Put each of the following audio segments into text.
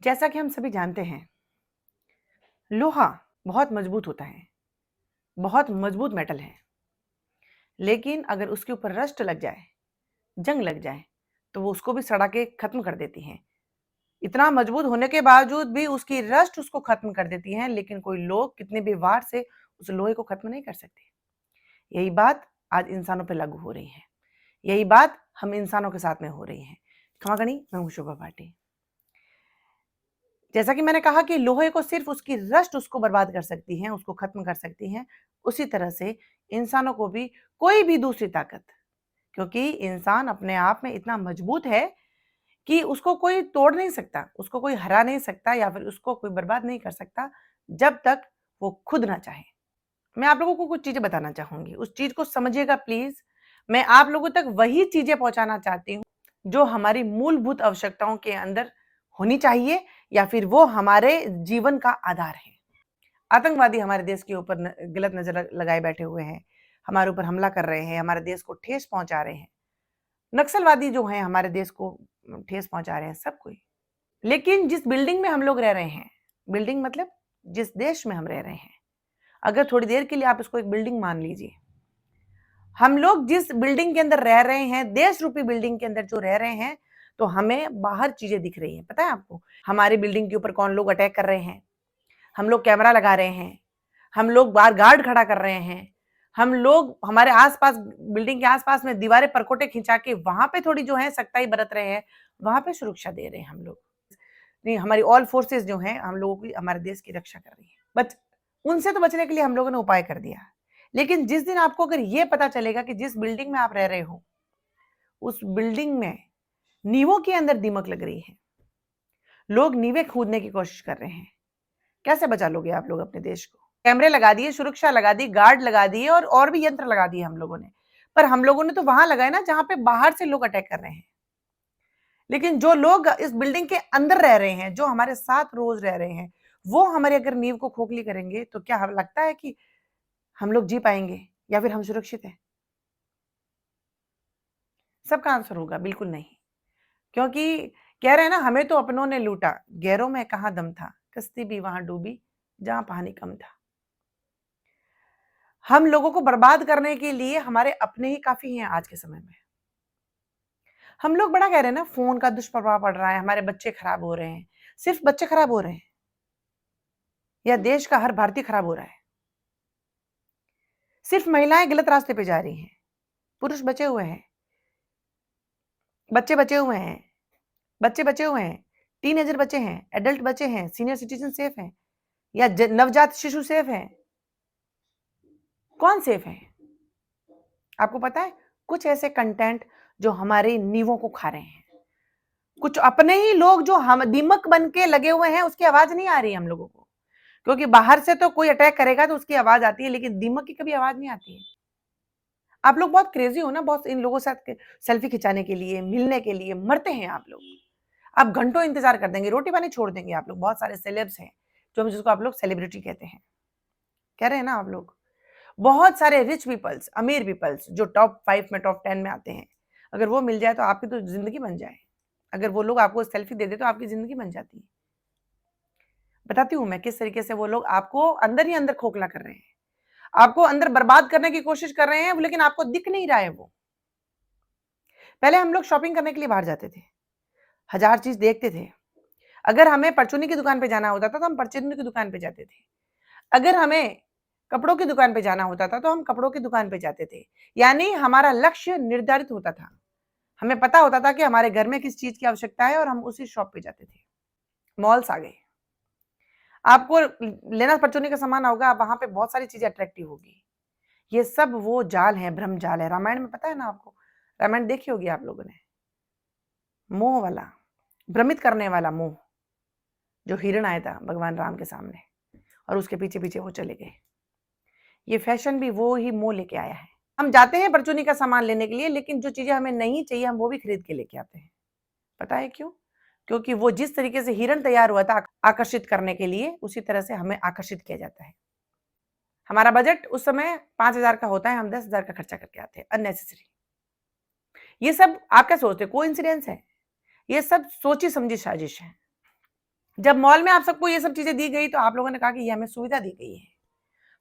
जैसा कि हम सभी जानते हैं, लोहा बहुत मजबूत होता है, बहुत मजबूत मेटल है। लेकिन अगर उसके ऊपर रस्ट लग जाए, जंग लग जाए, तो वो उसको भी सड़ा के खत्म कर देती है। इतना मजबूत होने के बावजूद भी उसकी रस्ट उसको खत्म कर देती है, लेकिन कोई लोग कितने भी वार से उस लोहे को खत्म नहीं कर सकते। यही बात आज इंसानों पर लागू हो रही है। यही बात हम इंसानों के साथ में हो रही है। क्षमा करी, मैं हूं शोभा भाटी। जैसा कि मैंने कहा कि लोहे को सिर्फ उसकी रस्ट उसको बर्बाद कर सकती है, उसको खत्म कर सकती है, उसी तरह से इंसानों को भी कोई भी दूसरी ताकत, क्योंकि इंसान अपने आप में इतना मजबूत है कि उसको कोई तोड़ नहीं सकता, उसको कोई हरा नहीं सकता या फिर उसको कोई बर्बाद नहीं कर सकता जब तक वो खुद ना चाहे। मैं आप लोगों को कुछ चीजें बताना चाहूंगी, उस चीज को समझिएगा प्लीज। मैं आप लोगों तक वही चीजें पहुंचाना चाहती हूँ जो हमारी मूलभूत आवश्यकताओं के अंदर होनी चाहिए या फिर वो हमारे जीवन का आधार है। आतंकवादी हमारे देश के ऊपर गलत नजर लगाए बैठे हुए हैं, हमारे ऊपर हमला कर रहे हैं, हमारे देश को ठेस पहुंचा रहे हैं। नक्सलवादी जो हैं हमारे देश को ठेस पहुंचा रहे हैं, सब कोई। लेकिन जिस बिल्डिंग में हम लोग रह रहे हैं, बिल्डिंग मतलब जिस देश में हम रह रहे हैं, अगर थोड़ी देर के लिए आप इसको एक बिल्डिंग मान लीजिए, हम लोग जिस बिल्डिंग के अंदर रह रहे हैं, देश रूपी बिल्डिंग के अंदर जो रह रहे हैं, तो हमें बाहर चीजें दिख रही हैं। पता है आपको हमारी बिल्डिंग के ऊपर कौन लोग अटैक कर रहे हैं? हम लोग कैमरा लगा रहे हैं, हम लोग बाहर गार्ड खड़ा कर रहे हैं, हम लोग हमारे आसपास बिल्डिंग के आसपास में दीवारें परकोटे खिंचा के वहां पे थोड़ी जो है सख्ताई बरत रहे हैं, वहां पे सुरक्षा दे रहे हैं हम लोग। नहीं, हमारी ऑल फोर्सेस जो हैं हम लोगों की, हमारे देश की रक्षा कर रही है। बट उनसे तो बचने के लिए हम लोगों ने उपाय कर दिया। लेकिन जिस दिन आपको अगर ये पता चलेगा कि जिस बिल्डिंग में आप रह रहे हो, उस बिल्डिंग में नींवों के अंदर दीमक लग रही है, लोग नींवें खोदने की कोशिश कर रहे हैं, कैसे बचा लोगे आप लोग अपने देश को? कैमरे लगा दिए, सुरक्षा लगा दी, गार्ड लगा दिए और भी यंत्र लगा दिए हम लोगों ने। पर हम लोगों ने तो वहां लगाए ना जहां पे बाहर से लोग अटैक कर रहे हैं। लेकिन जो लोग इस बिल्डिंग के अंदर रह रहे हैं, जो हमारे साथ रोज रह रहे हैं, वो हमारे अगर नींव को खोखली करेंगे तो क्या हमें लगता है कि हम लोग जी पाएंगे या फिर हम सुरक्षित हैं? सबका आंसर होगा बिल्कुल नहीं। क्योंकि कह रहे हैं ना, हमें तो अपनों ने लूटा, गैरों में कहां दम था, कश्ती भी वहां डूबी जहां पानी कम था। हम लोगों को बर्बाद करने के लिए हमारे अपने ही काफी हैं आज के समय में। हम लोग बड़ा कह रहे हैं ना, फोन का दुष्प्रभाव पड़ रहा है, हमारे बच्चे खराब हो रहे हैं। सिर्फ बच्चे खराब हो रहे हैं या देश का हर भारतीय खराब हो रहा है? सिर्फ महिलाएं गलत रास्ते पे जा रही हैं, पुरुष बचे हुए हैं, बच्चे बचे हुए हैं, बच्चे बचे हुए हैं, टीनेजर बचे हैं, एडल्ट बचे हैं, सीनियर सिटीजन सेफ हैं या नवजात शिशु सेफ हैं? कौन सेफ है? आपको पता है, कुछ ऐसे कंटेंट जो हमारे नींवों को खा रहे हैं, कुछ अपने ही लोग जो हम दीमक बन के लगे हुए हैं, उसकी आवाज नहीं आ रही हम लोगों को। क्योंकि बाहर से तो कोई अटैक करेगा तो उसकी आवाज आती है, लेकिन दीमक की कभी आवाज नहीं आती है। आप लोग बहुत क्रेजी हो ना, बहुत इन लोगों के साथ सेल्फी खिंचाने के लिए, मिलने के लिए मरते हैं आप लोग। आप घंटों इंतजार कर देंगे, रोटी पानी छोड़ देंगे आप लोग। बहुत सारे सेलेब्स हैं जो जिसको आप लोग सेलिब्रिटी कहते हैं, कह रहे हैं ना आप लोग। बहुत सारे रिच पीपल्स, अमीर पीपल्स जो टॉप 5 में, टॉप 10 में आते हैं, अगर वो मिल जाए तो आपकी तो जिंदगी बन जाए। अगर वो लोग आपको सेल्फी दे दे तो आपकी जिंदगी बन जाती है। बताती हूं मैं किस तरीके से वो लोग आपको अंदर ही अंदर खोखला कर रहे हैं, आपको अंदर बर्बाद करने की कोशिश कर रहे हैं, लेकिन आपको दिख नहीं रहा है वो। पहले हम लोग शॉपिंग करने के लिए बाहर जाते थे, हजार चीज देखते थे। अगर हमें परचूनी की दुकान पे जाना होता था तो हम परचूनी की दुकान पे जाते थे। अगर हमें कपड़ों की दुकान पे जाना होता था तो हम कपड़ों की दुकान पे जाते थे। यानी हमारा लक्ष्य निर्धारित होता था, हमें पता होता था कि हमारे घर में किस चीज की आवश्यकता है और हम उसी शॉप पे जाते थे। मॉल्स आ गए, आपको लेना परचूनी का सामान होगा, वहां पे बहुत सारी चीजें अट्रैक्टिव होगी। ये सब वो जाल है, भ्रम जाल है। रामायण में पता है ना आपको, रामायण देखी होगी आप लोगों ने, मोह वाला, भ्रमित करने वाला मोह, जो हिरण आया था भगवान राम के सामने और उसके पीछे पीछे वो चले गए। ये फैशन भी वो ही मोह लेके आया है। हम जाते हैं परचूनी का सामान लेने के लिए, लेकिन जो चीजें हमें नहीं चाहिए हम वो भी खरीद के लेके आते हैं। पता है क्यों? क्योंकि वो जिस तरीके से हिरण तैयार हुआ था आकर्षित करने के लिए, उसी तरह से हमें आकर्षित किया जाता है। हमारा बजट उस समय 5,000 का होता है, हम 10,000 का खर्चा करके आते हैं अननेसेसरी। ये सब आप क्या सोचते हैं, कोइंसिडेंस है? ये सब सोची समझी साजिश है। जब मॉल में आप सबको ये सब चीजें दी गई तो आप लोगों ने कहा कि ये हमें सुविधा दी गई है,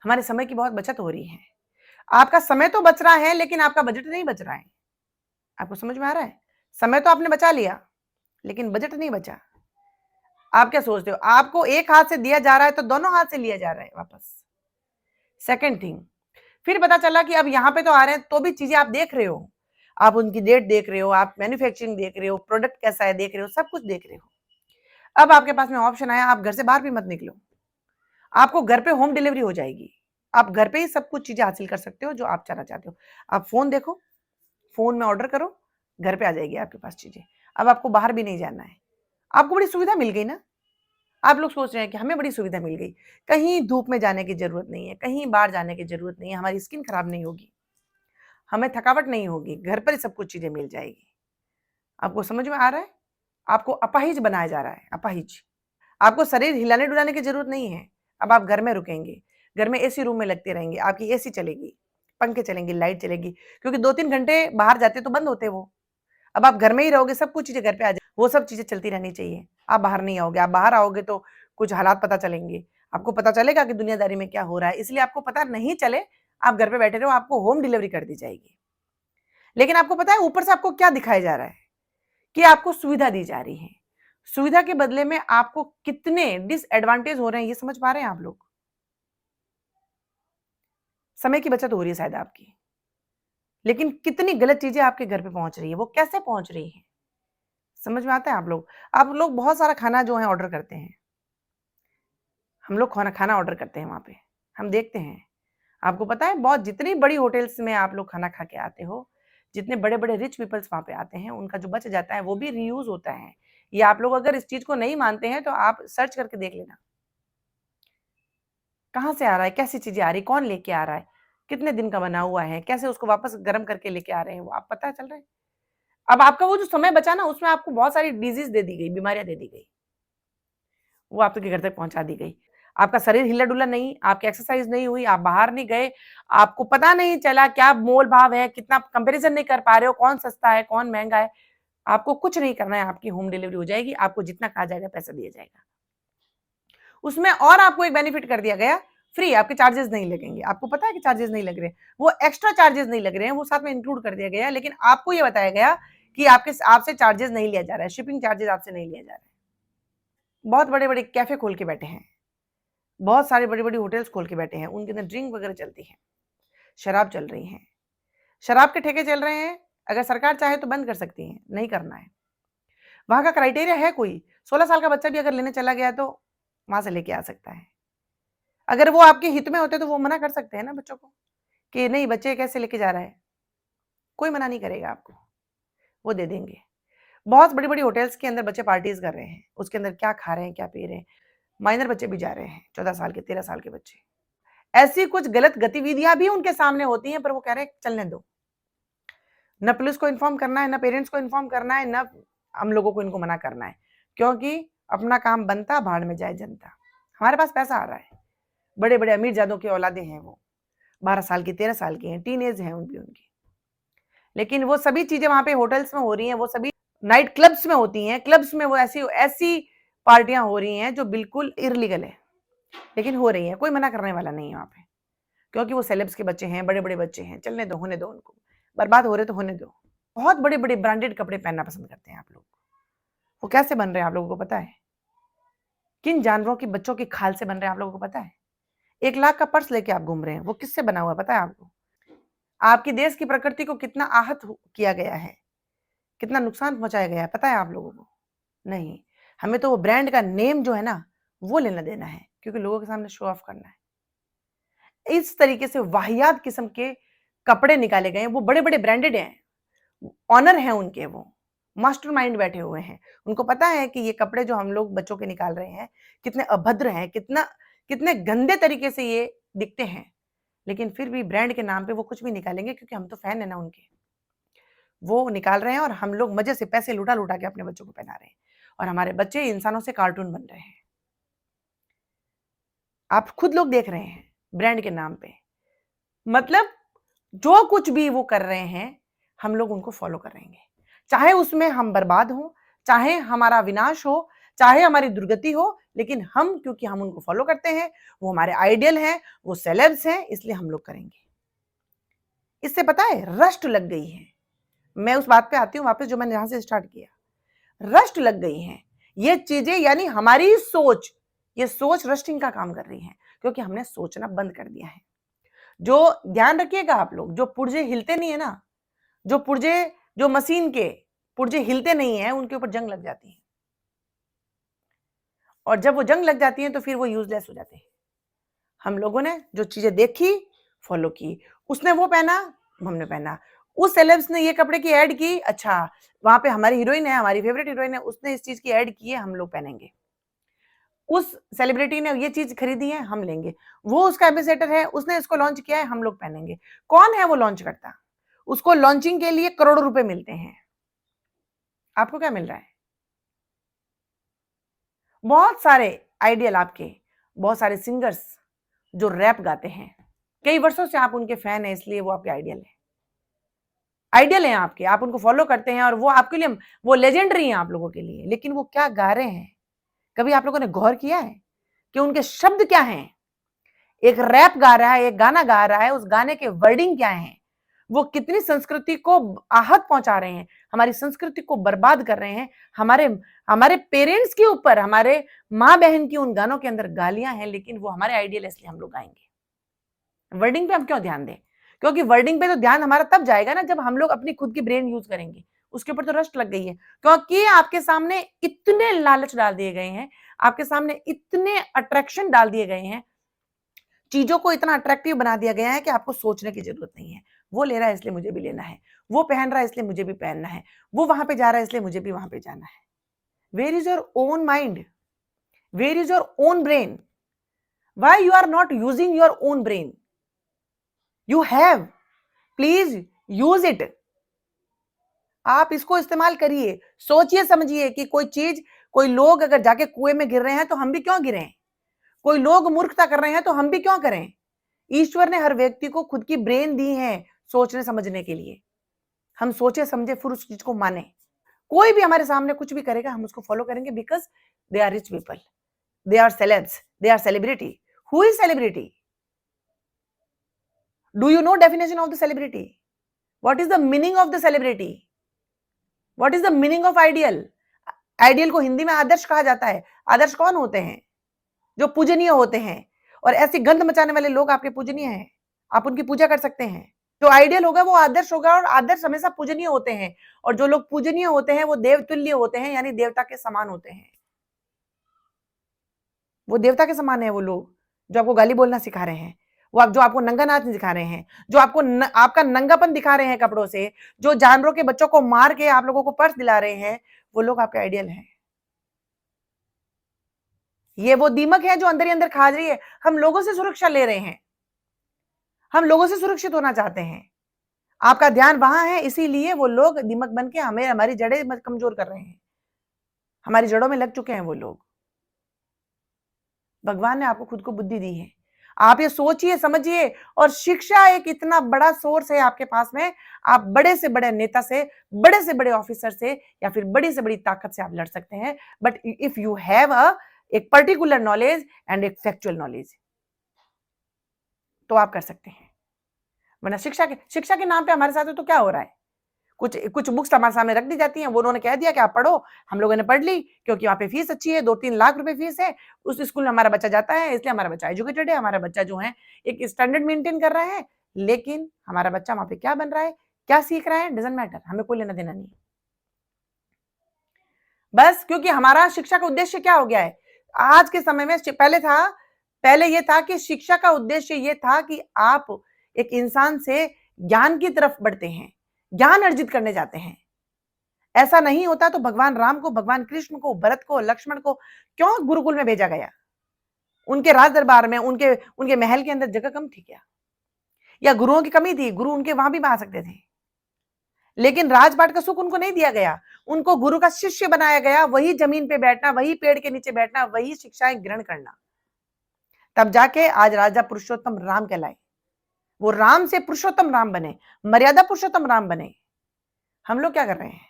हमारे समय की बहुत बचत हो रही है। आपका समय तो बच रहा है लेकिन आपका बजट नहीं बच रहा है। आपको समझ में आ रहा है? समय तो आपने बचा लिया लेकिन बजट नहीं बचा। आप क्या सोचते हो? आपको एक हाथ से दिया जा रहा है तो दोनों हाथ से लिया जा रहा है वापस। सेकंड थिंग, फिर पता चला कि अब यहाँ पे तो आ रहे हैं तो भी चीजें आप देख रहे हो, आप उनकी डेट देख रहे हो, आप मैन्युफैक्चरिंग देख रहे हो, प्रोडक्ट कैसा है देख रहे हो, सब कुछ देख रहे हो। अब आपके पास में ऑप्शन आया, आप घर से बाहर भी मत निकलो, आपको घर पे होम डिलीवरी हो जाएगी। आप घर पे ही सब कुछ चीजें हासिल कर सकते हो जो आप चाहना चाहते हो। आप फोन देखो, फोन में ऑर्डर करो, घर पे आ जाएगी आपके पास चीजें। अब आपको बाहर भी नहीं जाना है। आपको बड़ी सुविधा मिल गई ना। आप लोग सोच रहे हैं कि हमें बड़ी सुविधा मिल गई, कहीं धूप में जाने की जरूरत नहीं है, कहीं बाहर जाने की जरूरत नहीं है, हमारी स्किन खराब नहीं होगी, हमें थकावट नहीं होगी, घर पर ही सब कुछ चीजें मिल जाएगी। आपको समझ में आ रहा है? आपको अपाहिज बनाया जा रहा है, अपाहिज। आपको शरीर हिलाने डुलाने की जरूरत नहीं है। अब आप घर में रुकेंगे, घर में एसी रूम में लगते रहेंगे, आपकी एसी चलेगी, पंखे चलेंगे, लाइट चलेगी, क्योंकि 2-3 घंटे बाहर जाते तो बंद होते वो। अब आप घर में ही रहोगे, सब कुछ चीजें घर पे आ जाए, वो सब चीजें चलती रहनी चाहिए। आप बाहर नहीं आओगे, आप बाहर आओगे तो कुछ हालात पता चलेंगे, आपको पता चलेगा कि दुनियादारी में क्या हो रहा है, इसलिए आपको पता नहीं चले, आप घर पे बैठे रहो, आपको होम डिलीवरी कर दी जाएगी। लेकिन आपको पता है ऊपर से आपको क्या दिखाया जा रहा है? कि आपको सुविधा दी जा रही है। सुविधा के बदले में आपको कितने डिसएडवांटेज हो रहे हैं, ये समझ पा रहे हैं आप लोग? समय की बचत हो रही है शायद आपकी, लेकिन कितनी गलत चीजें आपके घर पे पहुंच रही है, वो कैसे पहुंच रही है? समझ में आता है? आप लोग बहुत सारा खाना जो है ऑर्डर करते हैं। हम लोग खाना खाना ऑर्डर करते हैं वहां पे, हम देखते हैं। आपको पता है, बहुत जितनी बड़ी होटल्स में आप लोग खाना खा के आते हो, जितने बड़े बड़े रिच पीपल्स वहां पे आते हैं, उनका जो बच जाता है वो भी रीयूज होता है। ये आप लोग अगर इस चीज को नहीं मानते हैं तो आप सर्च करके देख लेना, कहाँ से आ रहा है, कैसी चीजें आ रही, कौन लेके आ रहा है, कितने दिन का बना हुआ है, कैसे उसको वापस गर्म करके लेके आ रहे हैं, वो आप पता चल रहा है। अब आपका वो जो समय बचा ना, उसमें आपको बहुत सारी डिजीज दे दी गई, बीमारियां दे दी गई, वो आपके घर तक पहुंचा दी गई। आपका शरीर हिला डुला नहीं, आपकी एक्सरसाइज नहीं हुई, आप बाहर नहीं गए, आपको पता नहीं चला क्या मोल भाव है, कितना कंपैरिजन नहीं कर पा रहे हो, कौन सस्ता है कौन महंगा है। आपको कुछ नहीं करना है, आपकी होम डिलीवरी हो जाएगी, आपको जितना कहा जाएगा पैसा दिया जाएगा। उसमें और आपको एक बेनिफिट कर दिया गया, फ्री, आपके चार्जेस नहीं लगेंगे। आपको पता है कि चार्जेस नहीं लग रहे, वो एक्स्ट्रा चार्जेस नहीं लग रहे हैं, वो साथ में इंक्लूड कर दिया गया है, लेकिन आपको ये बताया गया कि आपसे चार्जेस नहीं लिया जा रहा है, शिपिंग चार्जेस आपसे नहीं लिया जा रहा है। बहुत बड़े बड़े कैफे खोल के बैठे हैं, बहुत सारी बड़ी बड़ी होटल्स खोल के बैठे हैं, उनके अंदर ड्रिंक वगैरह चलती है, शराब चल रही है, शराब के ठेके चल रहे हैं। अगर सरकार चाहे तो बंद कर सकती है, नहीं करना है। वहां का क्राइटेरिया है, कोई 16 साल का बच्चा भी अगर लेने चला गया तो वहां से लेके आ सकता है। अगर वो आपके हित में होते तो वो मना कर सकते हैं ना बच्चों को, कि नहीं बच्चे कैसे लेके जा रहा है, कोई मना नहीं करेगा आपको, वो दे देंगे। बहुत बड़ी बड़ी होटल्स के अंदर बच्चे पार्टीज कर रहे हैं, उसके अंदर क्या खा रहे हैं क्या पी रहे हैं, माइनर बच्चे भी जा रहे हैं, 14 साल के 13 साल के बच्चे। ऐसी कुछ गलत गतिविधियां भी उनके सामने होती हैं, पर वो कह रहे हैं चलने दो। न पुलिस को इन्फॉर्म करना है, न पेरेंट्स को इन्फॉर्म करना है, न हम लोगों को इनको मना करना है, क्योंकि अपना काम बनता, भाड़ में जाए जनता। हमारे पास पैसा आ रहा है, बड़े बड़े अमीर जादों की औलादे हैं, वो 12 साल की 13 साल की हैं, टीन एज है उनकी। लेकिन वो सभी चीजें वहां पे होटल्स में हो रही हैं, वो सभी नाइट क्लब्स में होती हैं, क्लब्स में वो ऐसी ऐसी पार्टियां हो रही हैं जो बिल्कुल इरलीगल है, लेकिन हो रही हैं, कोई मना करने वाला नहीं है वहां पे, क्योंकि वो सेलेब्स के बच्चे हैं, बड़े बड़े बच्चे हैं, चलने दो, होने दो उनको, बर्बाद हो रहे तो होने दो। बहुत बड़े बड़े ब्रांडेड कपड़े पहनना पसंद करते हैं आप लोग, वो कैसे बन रहे हैं आप लोगों को पता है? किन जानवरों की बच्चों की खाल से बन रहे हैं आप लोगों को पता है? 1 लाख का पर्स लेके आप घूम रहे हैं, वो किससे बना हुआ है पता है आपको? आपकी देश की प्रकृति को कितना किया गया है, कितना नुकसान पहुंचाया गया है, पता है आप लोगों को? नहीं। हमें तो वो ब्रांड का नेम जो है ना, वो लेना देना है, क्योंकि लोगों के सामने शो ऑफ करना है। इस तरीके से वाहियात किस्म के कपड़े निकाले गए हैं, वो बड़े बड़े ब्रांडेड हैं, ऑनर हैं उनके, वो मास्टरमाइंड बैठे हुए हैं। उनको पता है कि ये कपड़े जो हम लोग बच्चों के निकाल रहे हैं कितने अभद्र हैं, कितना कितने गंदे तरीके से ये दिखते हैं, लेकिन फिर भी ब्रांड के नाम पे वो कुछ भी निकालेंगे, क्योंकि हम तो फैन है ना उनके। वो निकाल रहे हैं और हम लोग मजे से पैसे लुटा लुटा के अपने बच्चों को पहना रहे हैं, और हमारे बच्चे इंसानों से कार्टून बन रहे हैं। आप खुद लोग देख रहे हैं, ब्रांड के नाम पे, मतलब जो कुछ भी वो कर रहे हैं हम लोग उनको फॉलो करेंगे, चाहे उसमें हम बर्बाद हो, चाहे हमारा विनाश हो, चाहे हमारी दुर्गति हो, लेकिन हम, क्योंकि हम उनको फॉलो करते हैं, वो हमारे आइडियल हैं, वो सेलेब्स हैं, इसलिए हम लोग करेंगे। इससे पता है रस्ट लग गई है। मैं उस बात पे आती हूँ वापस जो मैंने यहां से स्टार्ट किया। रस्ट लग गई है ये चीजें, यानी हमारी सोच, ये सोच रस्टिंग का काम कर रही है, क्योंकि हमने सोचना बंद कर दिया है। जो ध्यान रखिएगा आप लोग, जो पुर्जे हिलते नहीं है ना, जो मशीन के पुर्जे हिलते नहीं है, उनके ऊपर जंग लग जाती है, और जब वो जंग लग जाती है तो फिर वो यूजलेस हो जाते हैं। हम लोगों ने जो चीजें देखी, फॉलो की, उसने वो पहना, हमने पहना, उस सेलेब्स ने ये कपड़े की ऐड की, अच्छा वहां पे हमारी हीरोइन है, हमारी फेवरेट हीरोइन है, उसने इस चीज की ऐड की है, हम लोग पहनेंगे। उस सेलिब्रिटी ने ये चीज खरीदी है, हम लेंगे। वो उसका एम्बेसडर है, उसने इसको लॉन्च किया है, हम लोग पहनेंगे। कौन है वो लॉन्च करता? उसको लॉन्चिंग के लिए करोड़ों रुपए मिलते हैं। आपको क्या मिल रहा है? बहुत सारे आइडियल आपके, बहुत सारे सिंगर्स जो रैप गाते हैं, कई वर्षों से आप उनके फैन हैं, इसलिए वो आपके आइडियल हैं आपके, आप उनको फॉलो करते हैं, और वो आपके लिए, वो लेजेंडरी हैं आप लोगों के लिए। लेकिन वो क्या गा रहे हैं, कभी आप लोगों ने गौर किया है कि उनके शब्द क्या हैं? एक रैप गा रहा है, एक गाना गा रहा है, उस गाने के वर्डिंग क्या हैं? वो कितनी संस्कृति को आहत पहुंचा रहे हैं, हमारी संस्कृति को बर्बाद कर रहे हैं। हमारे हमारे पेरेंट्स के ऊपर, हमारे माँ बहन की उन गानों के अंदर गालियां हैं, लेकिन वो हमारे आइडियल, इसलिए हम लोग गाएंगे। वर्डिंग पे हम क्यों ध्यान दें? क्योंकि वर्डिंग पे तो ध्यान हमारा तब जाएगा ना जब हम लोग अपनी खुद की ब्रेन यूज करेंगे। उसके ऊपर तो रस्ट लग गई है, क्योंकि आपके सामने इतने लालच डाल दिए गए हैं, आपके सामने इतने अट्रैक्शन डाल दिए गए हैं, चीजों को इतना अट्रैक्टिव बना दिया गया है कि आपको सोचने की जरूरत नहीं है। वो ले रहा है इसलिए मुझे भी लेना है, वो पहन रहा है इसलिए मुझे भी पहनना है, वो वहां पे जा रहा है इसलिए मुझे भी वहां पे जाना है। Where is your own mind? Where is your own brain? Why you are not using your own brain? You have, please use it. आप इसको इस्तेमाल करिए, सोचिए समझिए कि कोई चीज, कोई लोग अगर जाके कुएं में गिर रहे हैं तो हम भी क्यों गिरें? कोई लोग मूर्खता कर रहे हैं तो हम भी क्यों करें? ईश्वर ने हर व्यक्ति को खुद की ब्रेन दी है सोचने समझने के लिए। हम सोचे समझे फिर उस चीज को माने। कोई भी हमारे सामने कुछ भी करेगा, हम उसको फॉलो करेंगे, because they are rich people, they are celebs, they are celebrity. Who is celebrity? Do you know definition of the celebrity? What is the meaning of the celebrity? What is the meaning of ideal? Ideal को हिंदी में आदर्श कहा जाता है। आदर्श कौन होते हैं? जो पूजनीय होते हैं, और ऐसी गंध मचाने वाले लोग आपके पूजनीय हैं, आप उनकी पूजा कर सकते हैं। जो आइडियल होगा वो आदर्श होगा, और आदर्श हमेशा पूजनीय होते हैं, और जो लोग पूजनीय होते हैं वो देवतुल्य होते हैं, यानी देवता के समान होते हैं। वो देवता के समान है वो लोग जो आपको गाली बोलना सिखा रहे हैं, वो जो आपको नंगा नाच दिखा रहे हैं, जो आपको आपका नंगापन दिखा रहे हैं कपड़ों से, जो जानवरों के बच्चों को मार के आप लोगों को पर्स दिला रहे हैं, वो लोग आपके आइडियल हैं। ये वो दीमक है जो अंदर ही अंदर खा रही है। हम लोगों से सुरक्षा ले रहे हैं, हम लोगों से सुरक्षित होना चाहते हैं, आपका ध्यान वहां है, इसीलिए वो लोग दीमक बन के हमें, हमारी जड़ें कमजोर कर रहे हैं, हमारी जड़ों में लग चुके हैं वो लोग। भगवान ने आपको खुद को बुद्धि दी है, आप ये सोचिए समझिए। और शिक्षा एक इतना बड़ा सोर्स है आपके पास में, आप बड़े से बड़े नेता से, बड़े से बड़े ऑफिसर से, या फिर बड़ी से बड़ी ताकत से आप लड़ सकते हैं, बट इफ यू हैव एक पर्टिकुलर नॉलेज एंड एक फैक्चुअल नॉलेज, तो आप कर सकते हैं। वरना शिक्षा के नाम पे हमारे साथ तो क्या हो रहा है? कुछ कुछ बुक्स हमारे सामने रख दी जाती हैं, वो उन्होंने कह दिया कि आप पढ़ो, हम लोगों ने पढ़ ली, क्योंकि वहाँ पे फीस अच्छी है, 2-3 लाख रुपए फीस है, उस स्कूल में हमारा बच्चा जाता है, इसलिए हमारा बच्चा एजुकेटेड है, हमारा बच्चा जो है एक स्टैंडर्ड मेंटेन कर रहा है। लेकिन हमारा बच्चा वहां पे क्या बन रहा है, क्या सीख रहा है, डजंट मैटर, हमें कोई लेना देना नहीं। बस क्योंकि हमारा शिक्षा का उद्देश्य क्या हो गया है आज के समय में, पहले ये था कि शिक्षा का उद्देश्य ये था कि आप एक इंसान से ज्ञान की तरफ बढ़ते हैं, ज्ञान अर्जित करने जाते हैं। ऐसा नहीं होता तो भगवान राम को, भगवान कृष्ण को, भरत को, लक्ष्मण को क्यों गुरुकुल में भेजा गया? उनके राज दरबार में, उनके उनके महल के अंदर जगह कम थी क्या? या गुरुओं की कमी थी? गुरु उनके वहां भी आ सकते थे, लेकिन राजपाट का सुख उनको नहीं दिया गया, उनको गुरु का शिष्य बनाया गया। वही जमीन पे बैठना, वही पेड़ के नीचे बैठना, वही शिक्षाएं ग्रहण करना, तब जाके आज राजा पुरुषोत्तम राम कहलाए। वो राम से पुरुषोत्तम राम बने, मर्यादा पुरुषोत्तम राम बने। हम लोग क्या कर रहे हैं?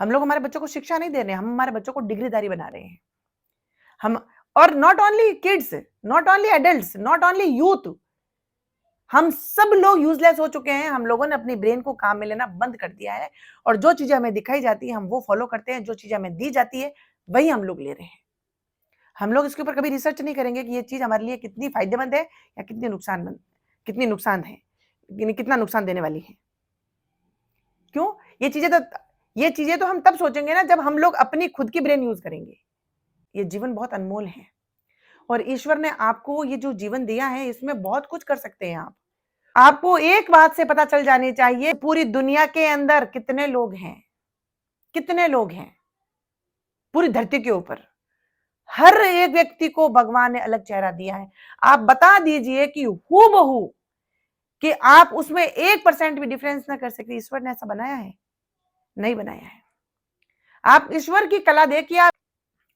हम लोग हमारे बच्चों को शिक्षा नहीं दे रहे हैं, हम हमारे बच्चों को डिग्रीधारी बना रहे हैं। हम, और not only kids, not only adults, not only youth, हम सब लोग यूजलेस हो चुके हैं। हम लोगों ने अपनी ब्रेन को काम में लेना बंद कर दिया है और जो चीजें हमें दिखाई जाती है हम वो फॉलो करते हैं, जो चीजें हमें दी जाती है वही हम लोग ले रहे हैं। हम लोग इसके ऊपर कभी रिसर्च नहीं करेंगे कि ये चीज हमारे लिए कितनी फायदेमंद है या कितनी नुकसान है, कितना नुकसान देने वाली है। क्यों? ये चीजें तो हम तब सोचेंगे ना जब हम लोग अपनी खुद की ब्रेन यूज करेंगे। ये जीवन बहुत अनमोल है और ईश्वर ने आपको ये जो जीवन दिया है इसमें बहुत कुछ कर सकते हैं आप। आपको एक बात से पता चल जानी चाहिए, पूरी दुनिया के अंदर कितने लोग हैं, कितने लोग हैं पूरी धरती के ऊपर। हर एक व्यक्ति को भगवान ने अलग चेहरा दिया है। आप बता दीजिए कि हूबहू कि आप उसमें 1% भी डिफरेंस ना कर सकते। ईश्वर ने ऐसा बनाया है? नहीं बनाया है। आप ईश्वर की कला देखिए,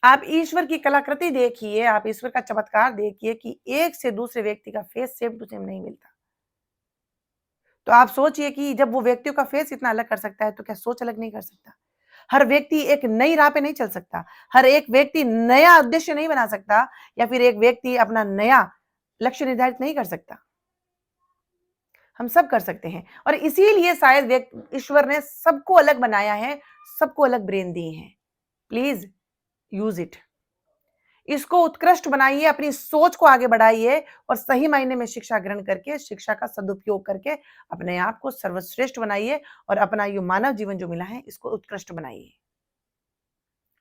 आप ईश्वर की कलाकृति देखिए, आप ईश्वर का चमत्कार देखिए कि एक से दूसरे व्यक्ति का फेस सेम टू सेम नहीं मिलता। तो आप सोचिए कि जब वो व्यक्तियों का फेस इतना अलग कर सकता है तो क्या सोच अलग नहीं कर सकता? हर व्यक्ति एक नई राह पे नहीं चल सकता, हर एक व्यक्ति नया उद्देश्य नहीं बना सकता, या फिर एक व्यक्ति अपना नया लक्ष्य निर्धारित नहीं कर सकता। हम सब कर सकते हैं और इसीलिए शायद ईश्वर ने सबको अलग बनाया है, सबको अलग ब्रेन दी है। प्लीज यूज इट, इसको उत्कृष्ट बनाइए, अपनी सोच को आगे बढ़ाइए और सही मायने में शिक्षा ग्रहण करके, शिक्षा का सदुपयोग करके अपने आप को सर्वश्रेष्ठ बनाइए और अपना ये मानव जीवन जो मिला है इसको उत्कृष्ट बनाइए।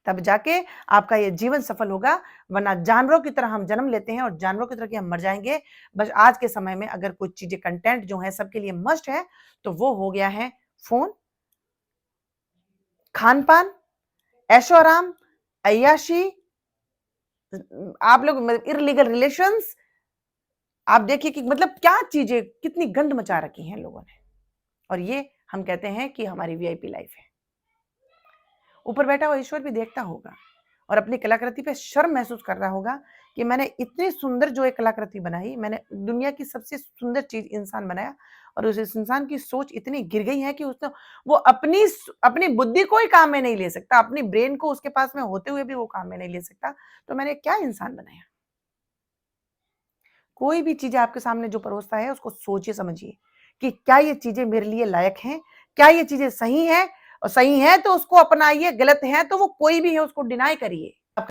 तब जाके आपका ये जीवन सफल होगा, वरना जानवरों की तरह हम जन्म लेते हैं और जानवरों की तरह की हम मर जाएंगे। बस आज के समय में अगर कुछ चीजें, कंटेंट जो है सबके लिए मस्ट है, तो वो हो गया है फोन, खान पान, ऐशो आराम, अय्याशी, आप लोग इरलीगल रिलेशंस। आप देखिए कि मतलब क्या चीजें, कितनी गंद मचा रखी हैं लोगों ने, और ये हम कहते हैं कि हमारी वीआईपी लाइफ है। ऊपर बैठा हुआ ईश्वर भी देखता होगा और अपनी कलाकृति पे शर्म महसूस कर रहा होगा कि मैंने इतनी सुंदर जो एक कलाकृति बनाई, मैंने दुनिया की सबसे सुंदर चीज इंसान बनाया और उस इंसान की सोच इतनी गिर गई है कि उसने वो अपनी बुद्धि को ही काम में नहीं ले सकता, अपनी ब्रेन को उसके पास में होते हुए भी वो काम में नहीं ले सकता। तो मैंने क्या इंसान बनाया? कोई भी चीजें आपके सामने जो परोसता है उसको सोचिए समझिए कि क्या ये चीजें मेरे लिए लायक हैं, क्या ये चीजें सही हैं, और सही है तो उसको अपनाइए, गलत है तो वो कोई भी है उसको डिनाई करिए।